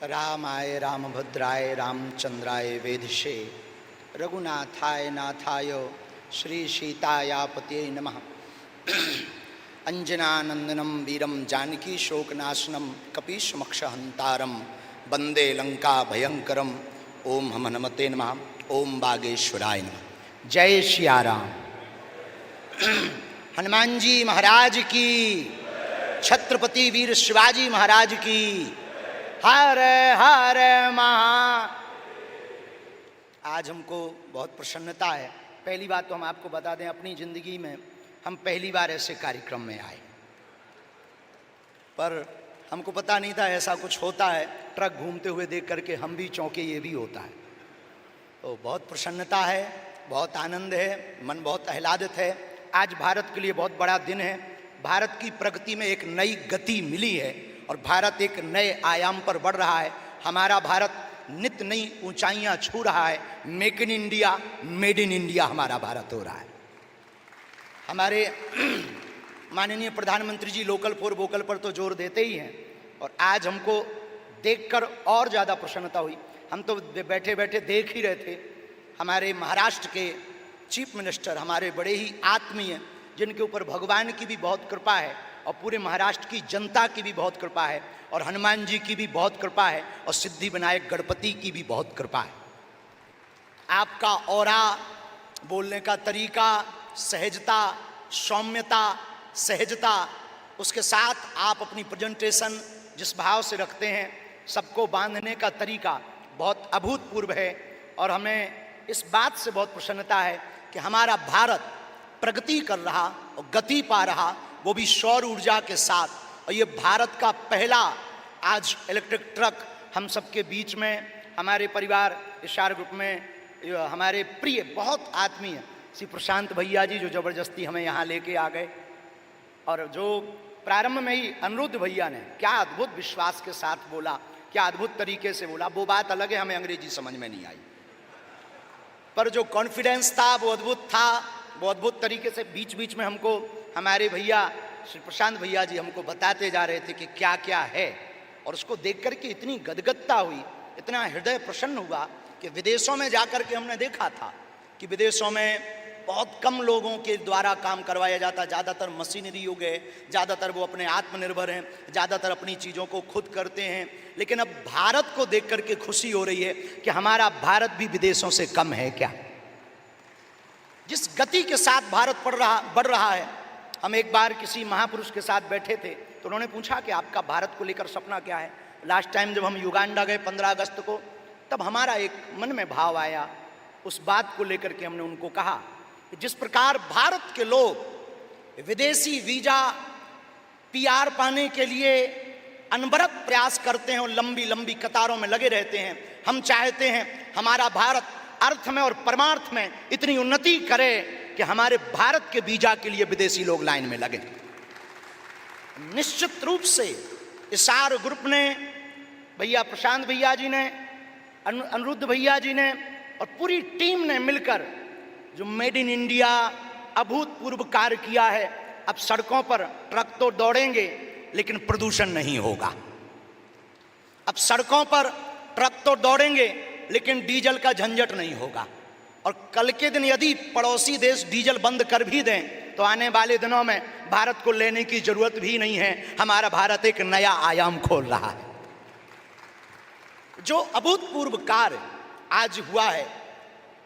रामाय रामभद्राय रामचंद्राय वेधसे रघुनाथाय नाथाय श्री सीतायापतये नमः। अंजनानंदनम वीरम जानकी शोकनाशनम कपीशमक्षहंतारम वंदे लंका भयंकरम। ओम हम हनुमते नमः। ओम बागेश्वराय नमः। जय सियाराम। हनुमान जी महाराज की, छत्रपति वीर शिवाजी महाराज की। हर हर महा। आज हमको बहुत प्रसन्नता है। पहली बात तो हम आपको बता दें, अपनी ज़िंदगी में हम पहली बार ऐसे कार्यक्रम में आए, पर हमको पता नहीं था ऐसा कुछ होता है। ट्रक घूमते हुए देख करके हम भी चौंके, ये भी होता है। तो बहुत प्रसन्नता है, बहुत आनंद है, मन बहुत आह्लादित है। आज भारत के लिए बहुत बड़ा दिन है। भारत की प्रगति में एक नई गति मिली है और भारत एक नए आयाम पर बढ़ रहा है। हमारा भारत नित नई ऊंचाइयां छू रहा है। Make in India, made in India हमारा भारत हो रहा है। हमारे माननीय प्रधानमंत्री जी लोकल फॉर वोकल पर तो जोर देते ही हैं, और आज हमको देखकर और ज़्यादा प्रसन्नता हुई। हम तो बैठे बैठे देख ही रहे थे। हमारे महाराष्ट्र के चीफ मिनिस्टर, हमारे बड़े ही आत्मीय, जिनके ऊपर भगवान की भी बहुत कृपा है और पूरे महाराष्ट्र की जनता की भी बहुत कृपा है, और हनुमान जी की भी बहुत कृपा है, और सिद्धि विनायक गणपति की भी बहुत कृपा है। आपका ऑरा, बोलने का तरीका, सहजता, सौम्यता, सहजता, उसके साथ आप अपनी प्रेजेंटेशन जिस भाव से रखते हैं, सबको बांधने का तरीका बहुत अभूतपूर्व है। और हमें इस बात से बहुत प्रसन्नता है कि हमारा भारत प्रगति कर रहा और गति पा रहा, वो भी सौर ऊर्जा के साथ। और ये भारत का पहला आज इलेक्ट्रिक ट्रक हम सबके बीच में, हमारे परिवार इशार ग्रुप में हमारे प्रिय बहुत आत्मीय श्री प्रशांत भैया जी, जो ज़बरदस्ती हमें यहाँ लेके आ गए, और जो प्रारंभ में ही अनिरुद्ध भैया ने क्या अद्भुत विश्वास के साथ बोला, क्या अद्भुत तरीके से बोला। वो बात अलग है, हमें अंग्रेजी समझ में नहीं आई, पर जो कॉन्फिडेंस था वो अद्भुत था। वो अद्भुत तरीके से बीच बीच में हमको हमारे भैया श्री प्रशांत भैया जी हमको बताते जा रहे थे कि क्या क्या है, और उसको देख करके इतनी गदगदता हुई, इतना हृदय प्रसन्न हुआ कि विदेशों में जाकर के हमने देखा था कि विदेशों में बहुत कम लोगों के द्वारा काम करवाया जाता। ज़्यादातर मशीनरी हो गए, ज़्यादातर वो अपने आत्मनिर्भर हैं, ज़्यादातर अपनी चीज़ों को खुद करते हैं। लेकिन अब भारत को देख करके खुशी हो रही है कि हमारा भारत भी विदेशों से कम है क्या। जिस गति के साथ भारत बढ़ रहा है। हम एक बार किसी महापुरुष के साथ बैठे थे, तो उन्होंने पूछा कि आपका भारत को लेकर सपना क्या है। लास्ट टाइम जब हम युगांडा गए 15 अगस्त को, तब हमारा एक मन में भाव आया। उस बात को लेकर के हमने उनको कहा कि जिस प्रकार भारत के लोग विदेशी वीजा, पीआर पाने के लिए अनवरत प्रयास करते हैं और लंबी लंबी कतारों में लगे रहते हैं, हम चाहते हैं हमारा भारत अर्थ में और परमार्थ में इतनी उन्नति करे कि हमारे भारत के वीजा के लिए विदेशी लोग लाइन में लगे। निश्चित रूप से इशार ग्रुप ने, भैया प्रशांत भैया जी ने, अनिरुद्ध भैया जी ने और पूरी टीम ने मिलकर जो मेड इन इंडिया अभूतपूर्व कार्य किया है। अब सड़कों पर ट्रक तो दौड़ेंगे लेकिन प्रदूषण नहीं होगा। अब सड़कों पर ट्रक तो दौड़ेंगे लेकिन डीजल का झंझट नहीं होगा। और कल के दिन यदि पड़ोसी देश डीजल बंद कर भी दें, तो आने वाले दिनों में भारत को लेने की जरूरत भी नहीं है। हमारा भारत एक नया आयाम खोल रहा है। जो अभूतपूर्व कार्य आज हुआ है,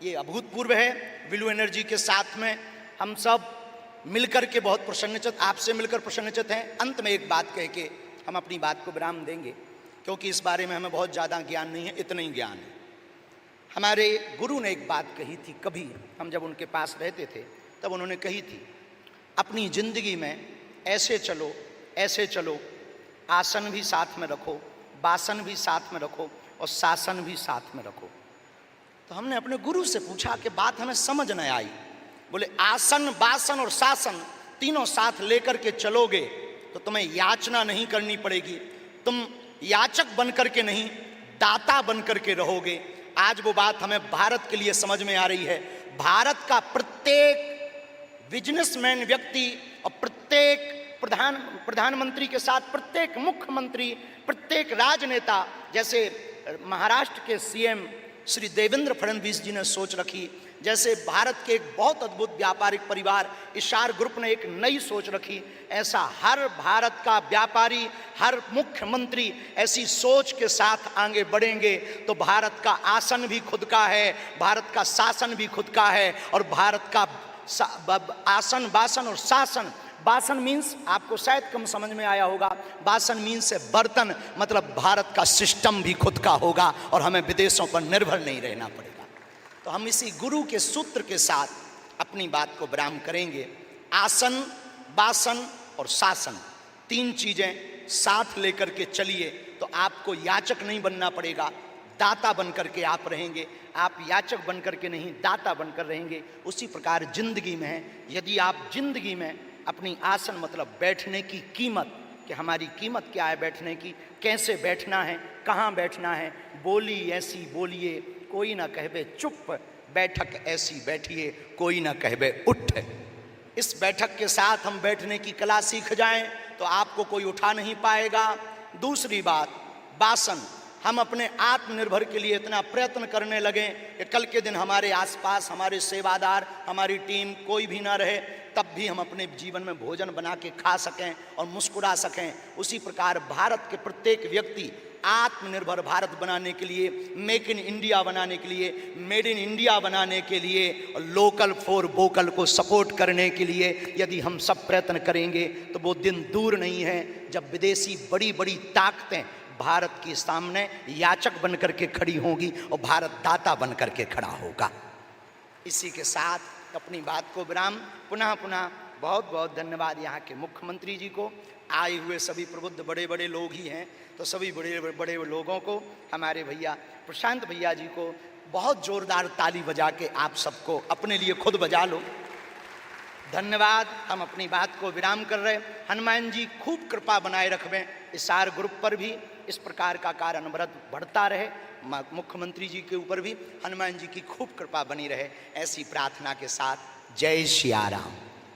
ये अभूतपूर्व है। ब्लू एनर्जी के साथ में हम सब मिलकर के बहुत प्रसन्नचित, आपसे मिलकर प्रसन्नचित हैं। अंत में एक बात कह के हम अपनी बात को विराम देंगे, क्योंकि इस बारे में हमें बहुत ज़्यादा ज्ञान नहीं है, इतना ही ज्ञान है। हमारे गुरु ने एक बात कही थी, कभी हम जब उनके पास रहते थे तब उन्होंने कही थी, अपनी ज़िंदगी में ऐसे चलो, ऐसे चलो, आसन भी साथ में रखो, बासन भी साथ में रखो और शासन भी साथ में रखो। तो हमने अपने गुरु से पूछा कि बात हमें समझ न आई। बोले आसन, बासन और शासन तीनों साथ लेकर के चलोगे तो तुम्हें याचना नहीं करनी पड़ेगी, तुम याचक बन करके नहीं, दाता बन करके रहोगे। आज वो बात हमें भारत के लिए समझ में आ रही है। भारत का प्रत्येक बिजनेसमैन व्यक्ति और प्रत्येक प्रधानमंत्री के साथ प्रत्येक मुख्यमंत्री, प्रत्येक राजनेता, जैसे महाराष्ट्र के सीएम श्री देवेंद्र फडणवीस जी ने सोच रखी, जैसे भारत के एक बहुत अद्भुत व्यापारिक परिवार इशार ग्रुप ने एक नई सोच रखी, ऐसा हर भारत का व्यापारी, हर मुख्यमंत्री ऐसी सोच के साथ आगे बढ़ेंगे तो भारत का आसन भी खुद का है, भारत का शासन भी खुद का है। और भारत का आसन, बासन और शासन, बासन मीन्स आपको शायद कम समझ में आया होगा, बासन मीन्स से बर्तन, मतलब भारत का सिस्टम भी खुद का होगा और हमें विदेशों पर निर्भर नहीं रहना पड़ेगा। तो हम इसी गुरु के सूत्र के साथ अपनी बात को विराम करेंगे। आसन, बासन और शासन, तीन चीजें साथ लेकर के चलिए तो आपको याचक नहीं बनना पड़ेगा, दाता बनकर के आप रहेंगे। आप याचक बनकर के नहीं, दाता बनकर रहेंगे। उसी प्रकार जिंदगी में है, यदि आप जिंदगी में अपनी आसन मतलब बैठने की कीमत, कि हमारी कीमत क्या है बैठने की, कैसे बैठना है, कहाँ बैठना है, बोली ऐसी बोलिए कोई ना कहबे चुप, बैठक ऐसी बैठिए कोई ना कहबे उठ। इस बैठक के साथ हम बैठने की कला सीख जाएं तो आपको कोई उठा नहीं पाएगा। दूसरी बात, बासन, हम अपने आत्मनिर्भर के लिए इतना प्रयत्न करने लगें कि कल के दिन हमारे आसपास हमारे सेवादार, हमारी टीम कोई भी ना रहे, तब भी हम अपने जीवन में भोजन बना के खा सकें और मुस्कुरा सकें। उसी प्रकार भारत के प्रत्येक व्यक्ति आत्मनिर्भर भारत बनाने के लिए, मेक इन इंडिया बनाने के लिए, मेड इन इंडिया बनाने के लिए, लोकल फॉर वोकल को सपोर्ट करने के लिए यदि हम सब प्रयत्न करेंगे तो वो दिन दूर नहीं है जब विदेशी बड़ी बड़ी ताकतें भारत के सामने याचक बनकर के खड़ी होंगी और भारत दाता बनकर के खड़ा होगा। इसी के साथ अपनी बात को विराम। पुनः बहुत बहुत धन्यवाद यहाँ के मुख्यमंत्री जी को, आए हुए सभी प्रबुद्ध बड़े बड़े लोग ही हैं, तो सभी बड़े बड़े लोगों को, हमारे भैया प्रशांत भैया जी को बहुत जोरदार ताली बजा के आप सबको अपने लिए खुद बजा लो। धन्यवाद। हम अपनी बात को विराम कर रहे। हनुमान जी खूब कृपा बनाए रखवें, इशार ग्रुप पर भी इस प्रकार का कार्य अनवरत बढ़ता रहे, मुख्यमंत्री जी के ऊपर भी हनुमान जी की खूब कृपा बनी रहे, ऐसी प्रार्थना के साथ जय सिया राम।